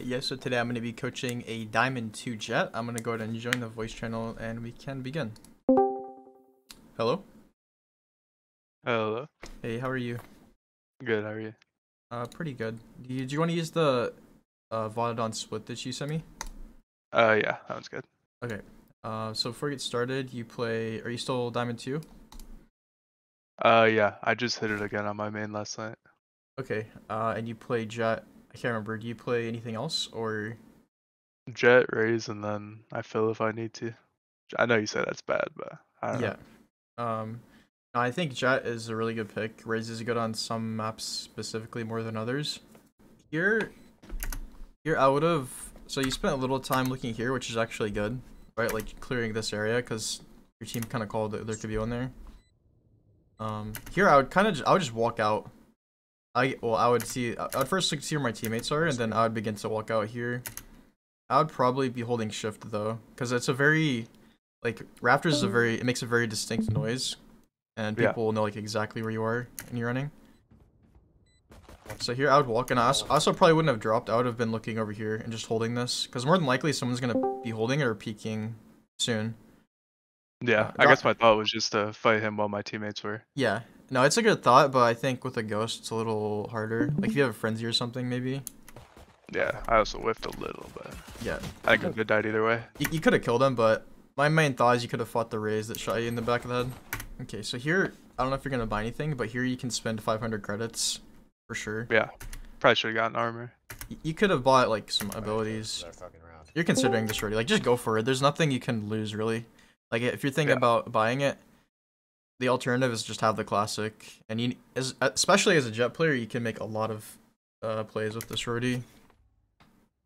Yes, so today I'm going to be coaching a Diamond 2 Jett. I'm going to go ahead and join the voice channel and we can begin. Hello? Hello. Hey, how are you? Good, how are you? Pretty good. Do you want to use the Valorant split that you sent me? Yeah, that one's good. Okay. So before we get started, are you still Diamond 2? Yeah, I just hit it again on my main last night. Okay. And you play Jett. I can't remember. Do you play anything else or? Jett, raise, and then I fill if I need to. I know you said that's bad, but I don't know. Yeah. No, I think Jett is a really good pick. Raze is good on some maps specifically more than others. Here I would have. So you spent a little time looking here, which is actually good, right? Like clearing this area because your team kind of called that there could be one there. Here I would just walk out. I would first see where my teammates are, and then I would begin to walk out here. I would probably be holding shift though, because it's a very, like, Raptors is it makes a very distinct noise, and people will know like exactly where you are and you're running. So here I would walk, and I also probably wouldn't have dropped. I would have been looking over here and just holding this, because more than likely someone's gonna be holding it or peeking soon. Yeah, I guess my thought was just to fight him while my teammates were. Yeah, no, it's a good thought, but I think with a ghost it's a little harder. Like if you have a frenzy or something, maybe. Yeah, I also whiffed a little, but yeah, I think I could died either way. You could have killed him, but my main thought is you could have fought the Raze that shot you in the back of the head. Okay, so here, I don't know if you're gonna buy anything, but here you can spend 500 credits for sure. Yeah, probably should have gotten armor. You could have bought like some abilities. You're considering this already. Like, just go for it. There's nothing you can lose really. Like, if you're thinking about buying it, the alternative is just have the classic. And especially as a Jett player, you can make a lot of plays with this already.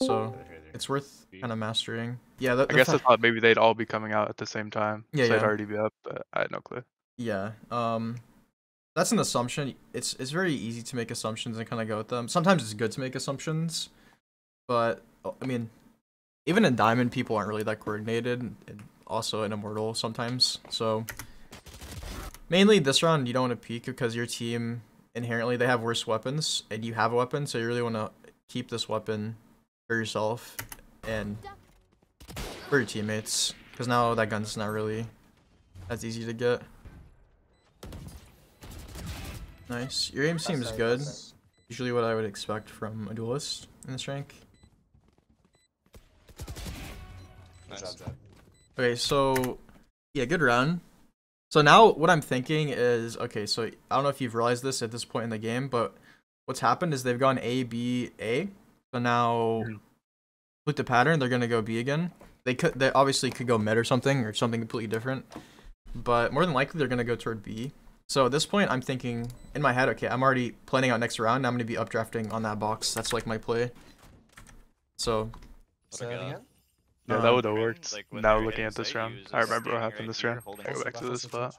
So it's worth kind of mastering. Yeah, I guess I thought maybe they'd all be coming out at the same time. Yeah, so I'd already be up, but I had no clue. Yeah. That's an assumption. It's very easy to make assumptions and kind of go with them. Sometimes it's good to make assumptions, but I mean, even in Diamond, people aren't really that coordinated, and also in Immortal sometimes. So mainly this round, you don't want to peek because your team inherently they have worse weapons, and you have a weapon, so you really want to keep this weapon for yourself and for your teammates, because now that gun's not really as easy to get. Nice. Your aim seems good. Usually what I would expect from a duelist in this rank. Nice. Okay, so yeah, good round. So now what I'm thinking is, okay, so I don't know if you've realized this at this point in the game, but what's happened is they've gone A, B, A. So now with the pattern, they're gonna go B again. They obviously could go mid or something completely different, but more than likely they're gonna go toward B. So at this point, I'm thinking in my head, okay, I'm already planning out next round. I'm going to be updrafting on that box. That's like my play. So. Yeah, that would have worked. Like, now looking at this round, I remember what happened this round. I go back to this spot.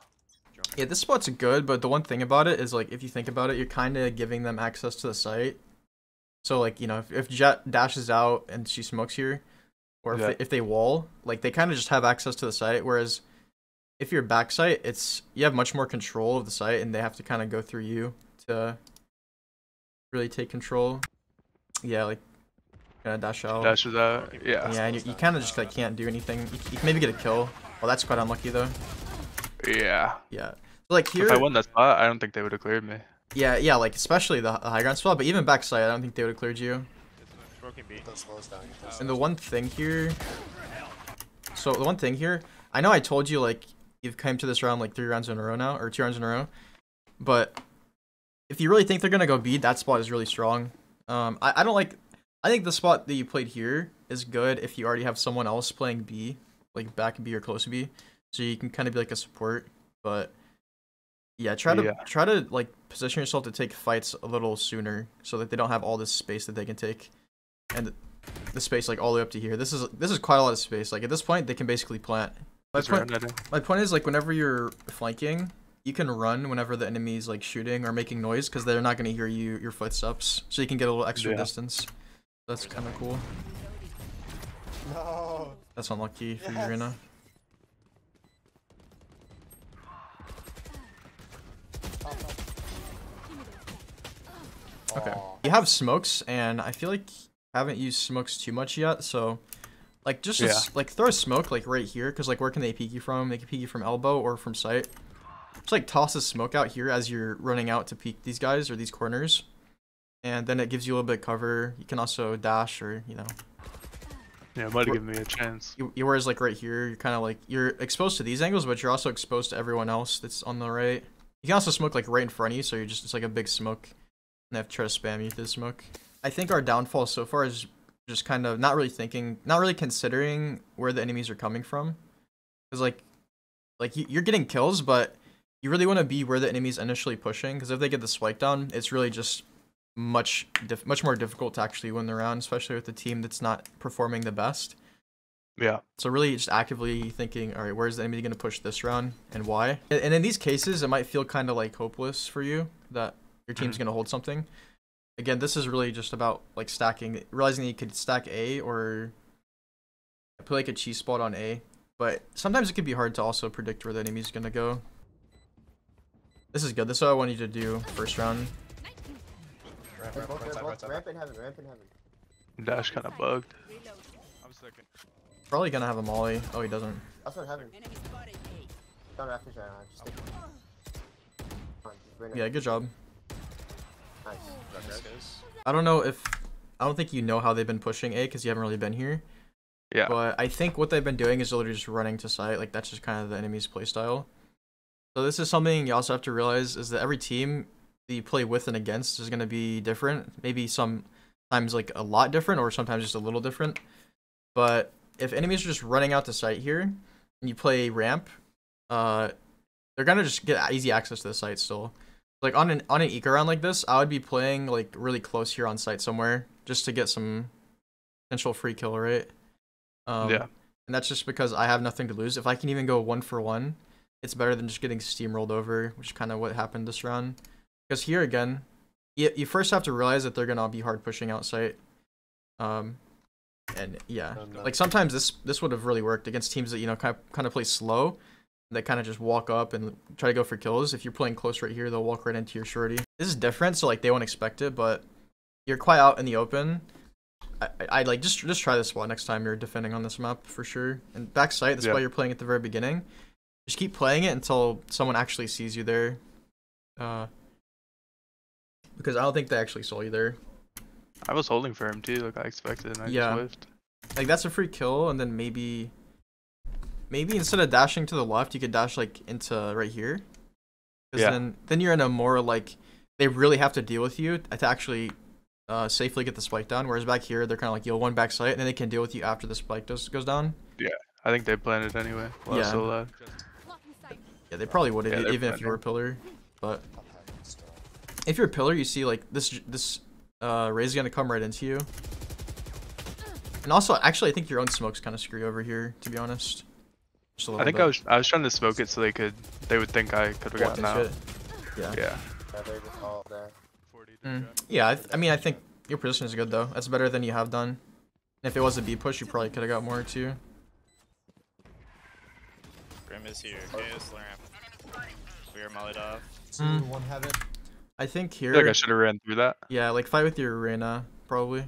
Yeah, this spot's good, but the one thing about it is, like, if you think about it, you're kind of giving them access to the site. So, like, you know, if Jett dashes out and she smokes here, or if they wall, like, they kind of just have access to the site, whereas if you're backside, you have much more control of the site, and they have to kind of go through you to really take control. Yeah, like kind of dash out. Dashes out. Yeah. Yeah, and you kind of just like can't do anything. You can maybe get a kill. Well, that's quite unlucky though. Yeah. Yeah. So, like here. If I won that spot, I don't think they would have cleared me. Yeah, like especially the high ground spot, but even backside, I don't think they would have cleared you. And the one thing here. So the one thing here, I know I told you like. You've come to this round like 3 rounds in a row now, or 2 rounds in a row. But if you really think they're gonna go B, that spot is really strong. I think the spot that you played here is good if you already have someone else playing B, like back B or close to B, so you can kind of be like a support. But yeah, try to like position yourself to take fights a little sooner, so that they don't have all this space that they can take, and the space like all the way up to here. This is quite a lot of space. Like at this point, they can basically plant. My point is, like, whenever you're flanking, you can run whenever the enemy's like shooting or making noise, because they're not going to hear your footsteps, so you can get a little extra distance. That's kind of cool. No. That's unlucky for you, Rina. Okay. You have smokes, and I feel like haven't used smokes too much yet, so like just like throw a smoke like right here, because like where can they peek you from? They can peek you from elbow or from sight. Just like toss a smoke out here as you're running out to peek these guys or these corners, and then it gives you a little bit of cover. You can also dash, or you know. Yeah, it might have given me a chance. Whereas like right here, you're kind of like you're exposed to these angles, but you're also exposed to everyone else that's on the right. You can also smoke like right in front of you, so you're just it's like a big smoke, and they have to try to spam you through the smoke. I think our downfall so far is just kind of not really considering where the enemies are coming from, because like you're getting kills, but you really want to be where the enemy's initially pushing, because if they get the spike down, it's really just much more difficult to actually win the round, especially with the team that's not performing the best. Yeah. So really just actively thinking, all right, where's the enemy going to push this round and why? And in these cases, it might feel kind of like hopeless for you that your team's going to hold something. Again, this is really just about like stacking, realizing that you could stack A or put like a cheese spot on A. But sometimes it can be hard to also predict where the enemy's going to go. This is good. This is what I want you to do first round. Ramp in heaven. Dash kind of bugged. I'm second. Probably gonna have a molly. Oh, he doesn't. That's what heaven. Don't have to try now. Just stick. Yeah, good job. Nice. I don't think you know how they've been pushing A because you haven't really been here. Yeah. But I think what they've been doing is literally just running to site. Like that's just kind of the enemy's playstyle. So this is something you also have to realize is that every team that you play with and against is going to be different. Maybe sometimes like a lot different, or sometimes just a little different. But if enemies are just running out to site here and you play ramp, they're gonna just get easy access to the site still. Like on an eco round like this, I would be playing like really close here on site somewhere just to get some potential free kill, right? Yeah. And that's just because I have nothing to lose. If I can even go 1-for-1, it's better than just getting steamrolled over, which is kind of what happened this round. Because here again, you first have to realize that they're gonna be hard pushing out site. And yeah, like sometimes this would have really worked against teams that, you know, kind of play slow. They kind of just walk up and try to go for kills. If you're playing close right here, they'll walk right into your shorty. This is different, so like they won't expect it, but you're quite out in the open. I'd like just try this spot next time you're defending on this map for sure. And back sight, this is why you're playing at the very beginning. Just keep playing it until someone actually sees you there. Because I don't think they actually saw you there. I was holding for him too, like I expected, and I just whiffed. Like that's a free kill, and then maybe instead of dashing to the left, you could dash like into right here. Because then you're in a more like they really have to deal with you to actually safely get the spike down. Whereas back here, they're kind of like, yo, one back sight, and then they can deal with you after the spike goes down. Yeah, I think they planned it anyway. While still alive. Yeah, they probably would have, even if you were a pillar. But if you're a pillar, you see like this Ray's gonna come right into you. And also, actually, I think your own smoke's kind of screwy over here, to be honest. Just a little bit. I was trying to smoke it so they would think I could have gotten out. Yeah. Yeah, I mean, I think your position is good though. That's better than you have done. And if it was a B push, you probably could have got more too. Grim is here. Chaos ramp. We are mollied off. 2-1 heaven. I think here. I feel like I should have ran through that. Yeah, like fight with your arena probably.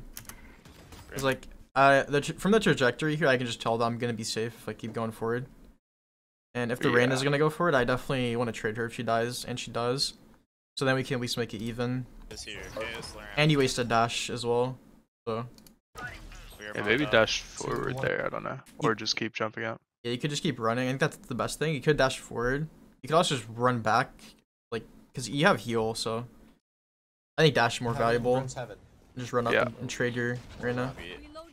Cause like from the trajectory here, I can just tell that I'm gonna be safe if I keep going forward. And if the Reina is gonna go for it, I definitely want to trade her if she dies, and she does. So then we can at least make it even. And you waste a dash as well. So. Yeah, maybe dash forward there. I don't know, or just keep jumping out. Yeah, you could just keep running. I think that's the best thing. You could dash forward. You could also just run back, like, because you have heal, so I think dash is more valuable. Just run up and trade your Reina.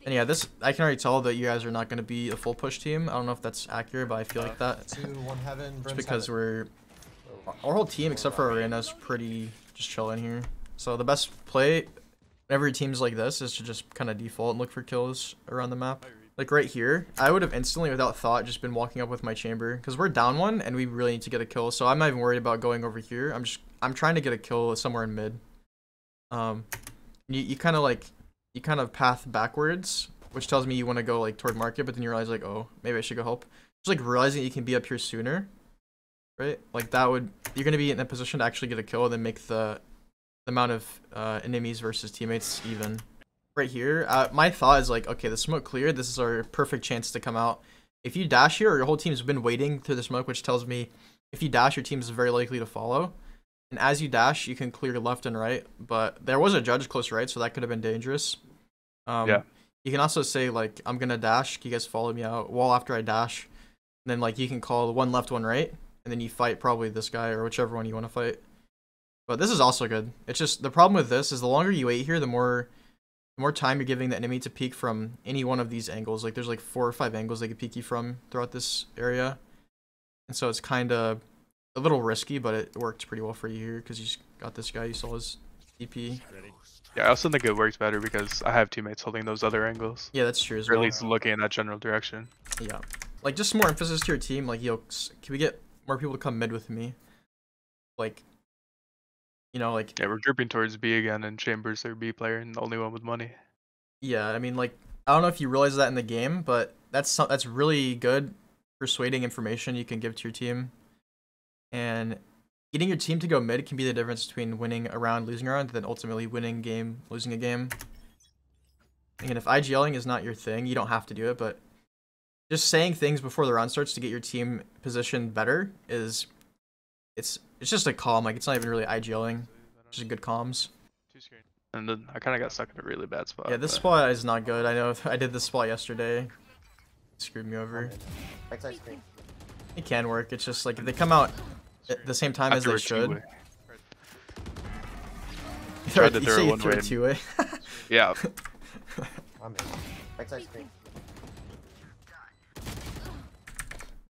And yeah, this I can already tell that you guys are not going to be a full push team. I don't know if that's accurate, but I feel like that. 2-1 heaven. Just because our whole team except for Arena is pretty just chilling here. So the best play whenever your team's like this is to just kind of default and look for kills around the map. Like right here, I would have instantly, without thought, just been walking up with my chamber because we're down one and we really need to get a kill. So I'm not even worried about going over here. I'm trying to get a kill somewhere in mid. You kind of path backwards, which tells me you want to go like toward market, but then you realize like, oh, maybe I should go help. Just like realizing you can be up here sooner, right? Like you're gonna be in a position to actually get a kill and then make the amount of enemies versus teammates even. right here, my thought is like, okay, the smoke cleared. This is our perfect chance to come out. If you dash here, or your whole team's been waiting through the smoke, which tells me if you dash, your team is very likely to follow. And as you dash, you can clear left and right. But there was a judge close right, so that could have been dangerous. Yeah. You can also say like, I'm gonna dash. Can you guys follow me out? Wall after I dash. And then like you can call one left, one right, and then you fight probably this guy or whichever one you want to fight. But this is also good. It's just the problem with this is the longer you wait here, the more time you're giving the enemy to peek from any one of these angles. Like there's like 4 or 5 angles they could peek you from throughout this area. And so it's kind of a little risky, but it worked pretty well for you here because you just got this guy. You saw his DP. Yeah, I also think it works better because I have teammates holding those other angles. Yeah, that's true as or well. at least looking in that general direction. Yeah. Like just more emphasis to your team. Like, yo, can we get more people to come mid with me? Like, you know, like... Yeah, we're grouping towards B again, and Chamber's their B player and the only one with money. Yeah, I mean, like, I don't know if you realize that in the game, but that's really good persuading information you can give to your team. And getting your team to go mid can be the difference between winning a round, losing a round, and then ultimately winning a game, losing a game. And if IGLing is not your thing, you don't have to do it, but just saying things before the round starts to get your team positioned better is... It's just a calm, like it's not even really IGLing, just good comms. And then I kind of got stuck in a really bad spot. Yeah, this spot is not good. I know I did this spot yesterday. It screwed me over. It can work. It's just like if they come out at the same time as they should. Tried to throw one way. Two-way. Yeah.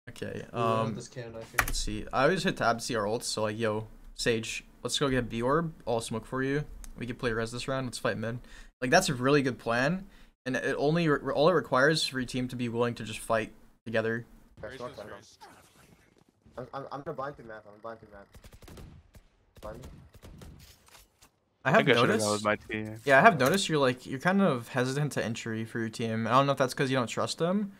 Okay, let's see. I always hit tab to see our ults, so like, yo, Sage, let's go get B orb. I'll smoke for you. We can play res this round. Let's fight mid. Like, that's a really good plan, and it only all it requires is for your team to be willing to just fight together. I'm gonna blind through map. I'm blind through map. Blind me. I have noticed. That was my team. Yeah, I have noticed you're kind of hesitant to entry for your team. I don't know if that's because you don't trust them.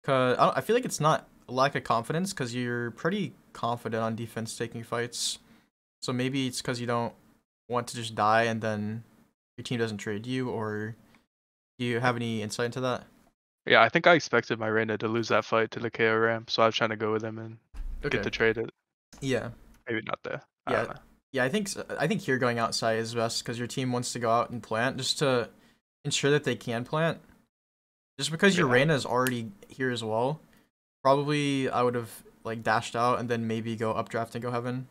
Cause I feel like it's not a lack of confidence because you're pretty confident on defense taking fights. So maybe it's because you don't want to just die and then your team doesn't trade you, or do you have any insight into that? Yeah, I think I expected my Reyna to lose that fight to the KO ramp, so I was trying to go with him and get to trade it. Yeah. Maybe not there. Yeah, I think here going outside is best because your team wants to go out and plant just to ensure that they can plant. Just because your Reyna is already here as well, probably I would have like dashed out and then maybe go updraft and go heaven.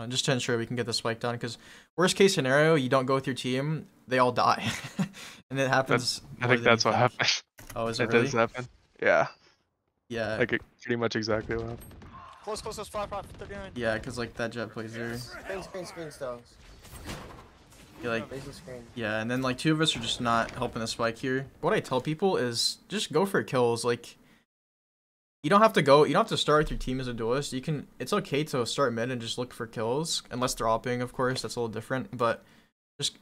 Just to ensure we can get the spike down, because worst case scenario, you don't go with your team, they all die. And it happens. I think that's what happened. Oh, is it It really? does happen. Yeah. Yeah. Like pretty much exactly what happened. Close, 39. Yeah, because like that Jett plays there. Screen stones. You're like, yeah, and then like 2 of us are just not helping the spike here. What I tell people is just go for kills. Like, you don't have to start with your team as a duelist. It's okay to start mid and just look for kills, unless they're opping, of course, that's a little different. But just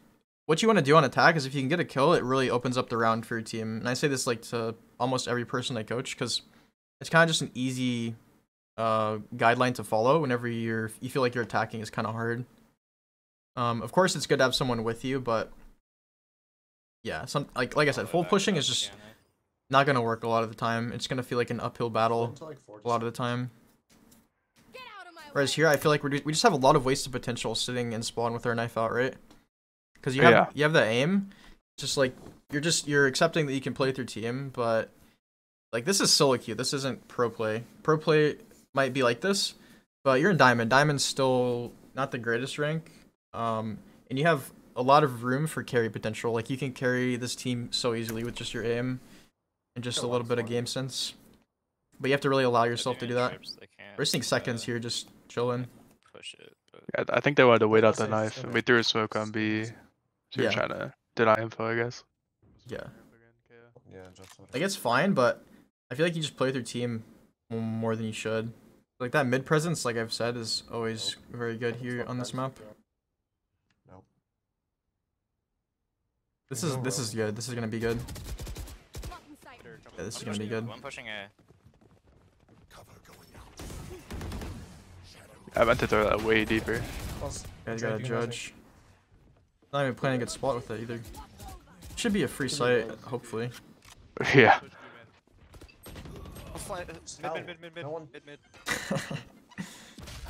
what you want to do on attack is if you can get a kill, it really opens up the round for your team. And I say this like to almost every person I coach, because it's kind of just an easy guideline to follow whenever you feel like your attacking is kind of hard. Of course, it's good to have someone with you, but yeah, like I said, full pushing is just not gonna work a lot of the time. It's gonna feel like an uphill battle a lot of the time. Whereas here, I feel like we just have a lot of wasted potential sitting in spawn with our knife out, right? Because you have the aim. Just like you're accepting that you can play with your team, but like this is solo queue. This isn't pro play. Pro play might be like this, but you're in diamond. Diamond's still not the greatest rank. And you have a lot of room for carry potential. Like you can carry this team so easily with just your aim and just a little bit of game sense. But you have to really allow yourself to do that. We're seeing seconds here, just chilling. Push it. Yeah, I think they wanted to wait out the knife. And we threw a smoke on B. So you're trying to deny info, I guess. Yeah. Like it's fine, but I feel like you just play with your team more than you should. Like that mid presence, like I've said, is always very good here on this map. This is good. This is gonna be good. Yeah, this is gonna be good. One pushing A. I meant to throw that way deeper. Guys gotta judge. Not even planning a good spot with it either. Should be a free site, hopefully. Yeah. Mid.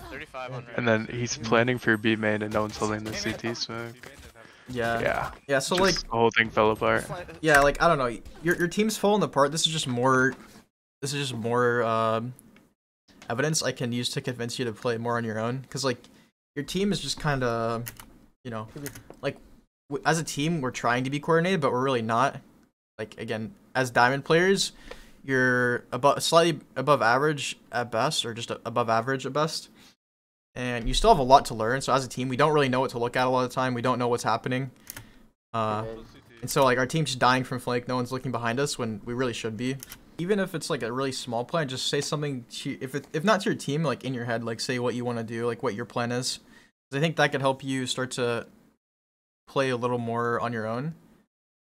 35 on And then he's planning for B main and no one's holding the CT smoke. Yeah. Yeah. So Just like the whole thing fell apart. yeah, like I don't know. Your team's falling apart. This is just more evidence I can use to convince you to play more on your own. Cause like your team is just kind of, you know, like as a team we're trying to be coordinated, but we're really not. Like again, as diamond players, you're slightly above average at best, or just above average at best. And you still have a lot to learn. So as a team, we don't really know what to look at a lot of the time. We don't know what's happening. And so like our team's just dying from flank. No one's looking behind us when we really should be. Even if it's like a really small plan, just say something to, if not to your team, like in your head, like say what you want to do, like what your plan is. 'Cause I think that could help you start to play a little more on your own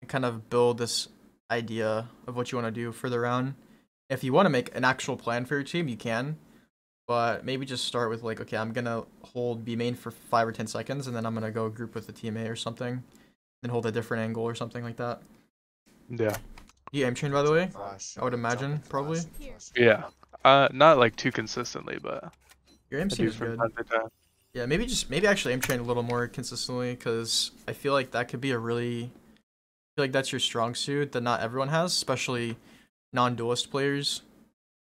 and kind of build this idea of what you want to do further around. If you want to make an actual plan for your team, you can. But maybe just start with like, okay, I'm gonna hold B main for 5 or 10 seconds, and then I'm gonna go group with the teammate or something, then hold a different angle or something like that. Yeah. You aim train, by the way? I would imagine, probably. Yeah. Not like too consistently, but Your aim I do seems from good. time to time. Yeah, maybe actually aim train a little more consistently, because I feel like that could be I feel like that's your strong suit that not everyone has, especially non-duelist players.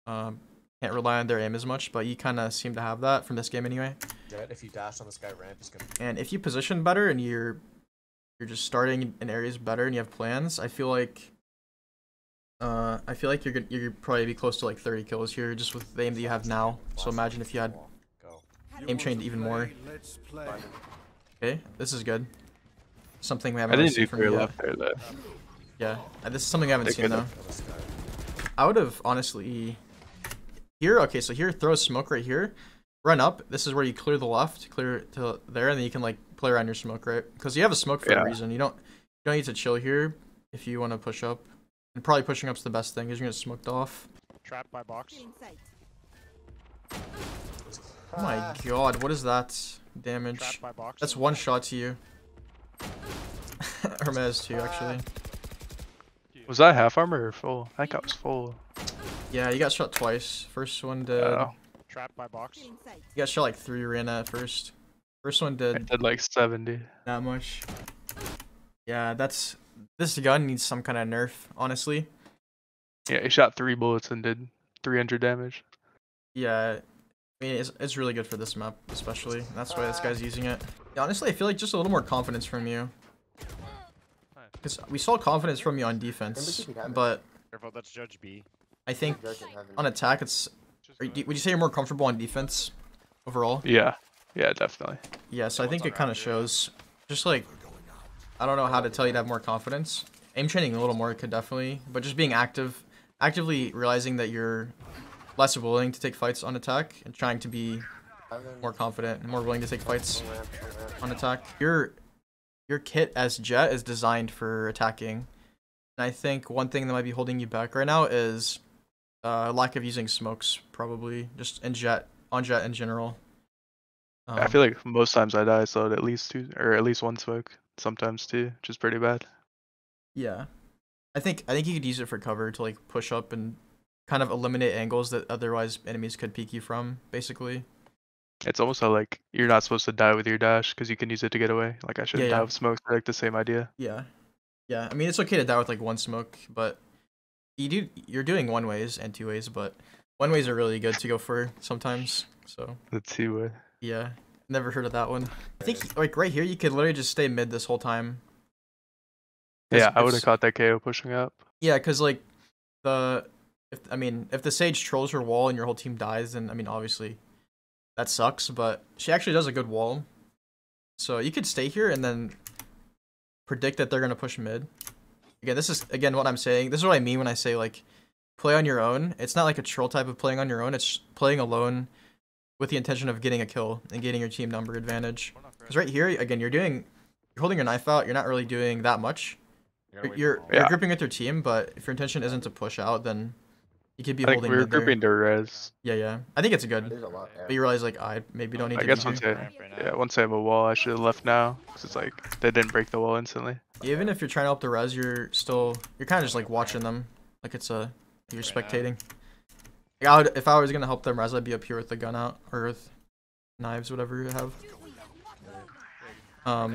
Can't rely on their aim as much, but you kind of seem to have that from this game anyway. Jett, if you dash on the sky ramp, it's gonna. And if you position better and you're just starting in areas better and you have plans, I feel like you're probably be close to like 30 kills here just with the aim that you have now. So imagine if you had aim trained even more. Okay, this is good. Something we haven't really seen from you yet. Left there, though. Yeah, this is something I haven't seen though. I would have honestly here. Okay, so here, throw a smoke right here, run up. This is where you clear the left, clear to there, and then you can like play around your smoke, right? Because you have a smoke for a reason. You don't need to chill here if you want to push up. And probably pushing up's the best thing because you're gonna get smoked off. Trapped by box. Oh my god, what is that damage? That's one shot to you. Hermes too, actually. Was that half armor or full? I think I was full. Yeah, you got shot twice. First one did. Trapped by box. You got shot like 3 arena at first. First one did. I did like 70. That much. Yeah, this gun needs some kind of nerf, honestly. Yeah, he shot 3 bullets and did 300 damage. Yeah, I mean it's really good for this map, especially. That's why this guy's using it. Yeah, honestly, I feel like just a little more confidence from you. Because we saw confidence from you on defense, but Careful, that's Judge B. I think on attack, would you say you're more comfortable on defense overall? Yeah, definitely. Yeah, so I think it kind of shows. Just like, I don't know how to tell you to have more confidence. Aim training a little more could definitely, but just being actively realizing that you're less willing to take fights on attack and trying to be more confident and more willing to take fights on attack. Your kit as Jett is designed for attacking. And I think one thing that might be holding you back right now is lack of using smokes, probably just on Jett in general. I feel like most times I die, so at least 2 or at least 1 smoke, sometimes 2, which is pretty bad. Yeah, I think you could use it for cover to like push up and kind of eliminate angles that otherwise enemies could peek you from, basically. It's almost how like you're not supposed to die with your dash because you can use it to get away. Like I shouldn't die with smokes, like the same idea. Yeah. I mean, it's okay to die with like 1 smoke, but you're doing 1 ways and 2 ways, but 1 ways are really good to go for sometimes. So the 2-way. Yeah, never heard of that one. I think like right here, you could literally just stay mid this whole time. Yeah, I would have caught that KO pushing up. Yeah, because like if the Sage trolls her wall and your whole team dies, then I mean obviously that sucks. But she actually does a good wall, so you could stay here and then predict that they're gonna push mid. Again, this is what I'm saying. This is what I mean when I say like play on your own. It's not like a troll type of playing on your own. It's playing alone with the intention of getting a kill and getting your team number advantage. Because right here, again, you're holding your knife out. You're not really doing that much. You're gripping with your team, but if your intention isn't to push out, then You could be I think holding we were mid there. grouping to res. Yeah. I think it's good. There's a lot there. But you realize like I maybe don't need I to guess be once here. once I have a wall, I should have left now. Cause it's like they didn't break the wall instantly. Even if you're trying to up the res, you're kind of just like watching them, like you're spectating. Like if I was gonna help them res, I'd be up here with the gun out or with knives, whatever you have. But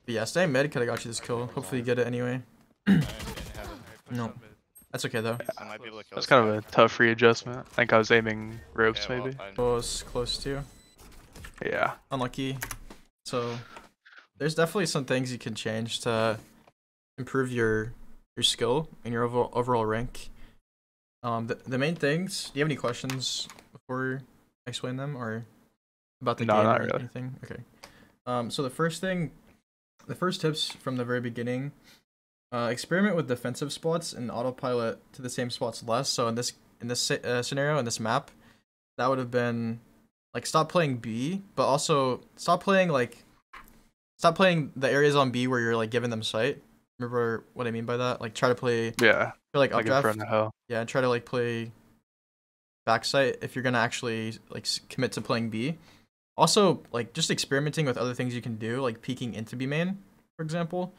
yeah, stay mid could have got you this kill. Hopefully you get it anyway. No, that's okay though. That's kind of a tough readjustment. I think I was aiming ropes maybe. Close to. Yeah. Unlucky. So there's definitely some things you can change to improve your skill and your overall rank. The main things. Do you have any questions before I explain them, or about the game not or really. anything? Okay. So the first tips from the very beginning. Experiment with defensive spots and autopilot to the same spots less. So in this scenario, in this map, that would have been like stop playing B, but also stop playing the areas on B where you're like giving them sight. Remember what I mean by that? Like try to play like in updraft. front of hell. Yeah, try to like play backside if you're gonna actually like commit to playing B. Also, like just experimenting with other things you can do, like peeking into B main, for example.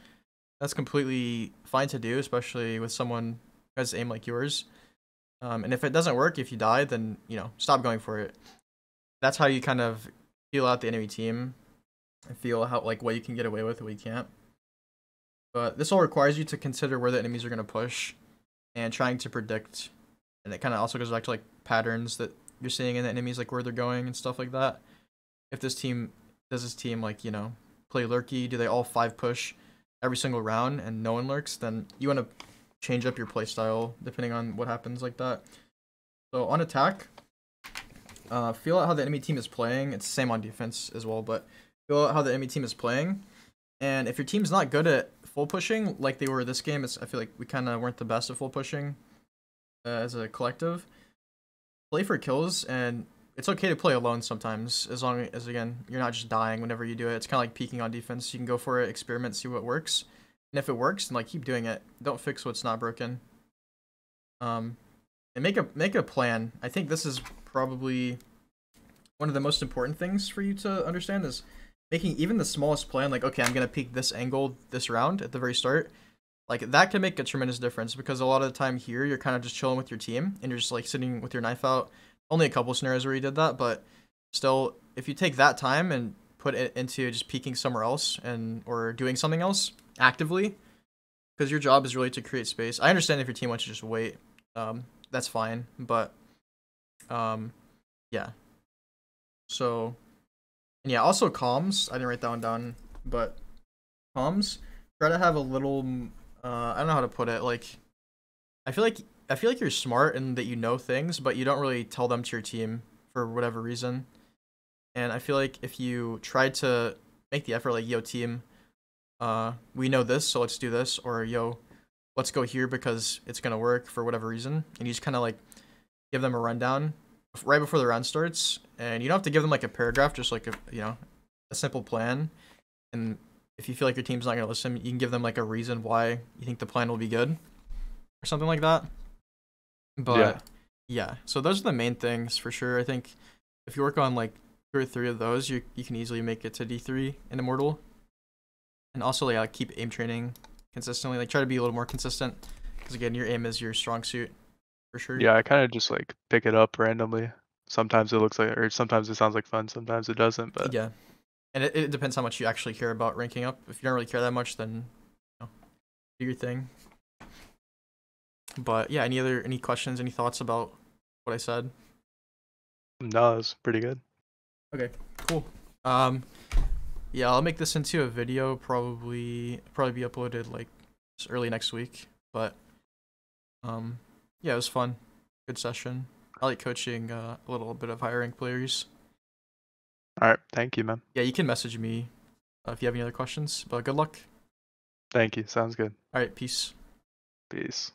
That's completely fine to do, especially with someone who has aim like yours. And if it doesn't work, if you die, then stop going for it. That's how you kind of feel out the enemy team and feel how like what you can get away with and what you can't. But this all requires you to consider where the enemies are gonna push and trying to predict. And it kind of also goes back to like patterns that you're seeing in the enemies, like where they're going and stuff like that. If this team like play lurky, do they all 5 push every single round and no one lurks, then you want to change up your playstyle depending on what happens like that. So on attack, feel out how the enemy team is playing. It's the same on defense as well, but feel out how the enemy team is playing. And if your team's not good at full pushing like they were this game, I feel like we kind of weren't the best at full pushing as a collective. Play for kills, and it's okay to play alone sometimes, as long as, again, you're not just dying whenever you do it. It's kind of like peeking on defense. You can go for it, experiment, see what works. And if it works, then like keep doing it. Don't fix what's not broken. And make a plan. I think this is probably one of the most important things for you to understand, is making even the smallest plan, like, okay, I'm going to peek this angle this round at the very start. Like, that can make a tremendous difference, because a lot of the time here, you're kind of just chilling with your team, and you're just like sitting with your knife out. Only a couple scenarios where you did that, but still, if you take that time and put it into just peeking somewhere else or doing something else actively, because your job is really to create space. I understand if your team wants to just wait, that's fine, but yeah. So, and yeah, also comms. I didn't write that one down, but comms. Try to have a little. I don't know how to put it. Like, I feel like you're smart and that you know things, but you don't really tell them to your team for whatever reason. And I feel like if you try to make the effort, like, yo, team, we know this, so let's do this, or yo, let's go here because it's gonna work for whatever reason, and you just kind of like give them a rundown right before the round starts, and you don't have to give them like a paragraph, just like a simple plan. And if you feel like your team's not gonna listen, you can give them like a reason why you think the plan will be good, or something like that. But yeah, so those are the main things for sure. I think if you work on like 2 or 3 of those, you can easily make it to D3 in Immortal. And also, like, keep aim training consistently. Like, try to be a little more consistent, because again, your aim is your strong suit for sure. Yeah, I kind of just like pick it up randomly. Sometimes it looks like, or sometimes it sounds like fun, sometimes it doesn't. But yeah, and it depends how much you actually care about ranking up. If you don't really care that much, then do your thing. But yeah, any questions, any thoughts about what I said? No, it's pretty good. Okay, cool. Yeah, I'll make this into a video, probably be uploaded like early next week. But yeah, it was fun. Good session. I like coaching a little bit of higher ranked players. All right, thank you, man. Yeah, you can message me if you have any other questions. But good luck. Thank you. Sounds good. All right, peace. Peace.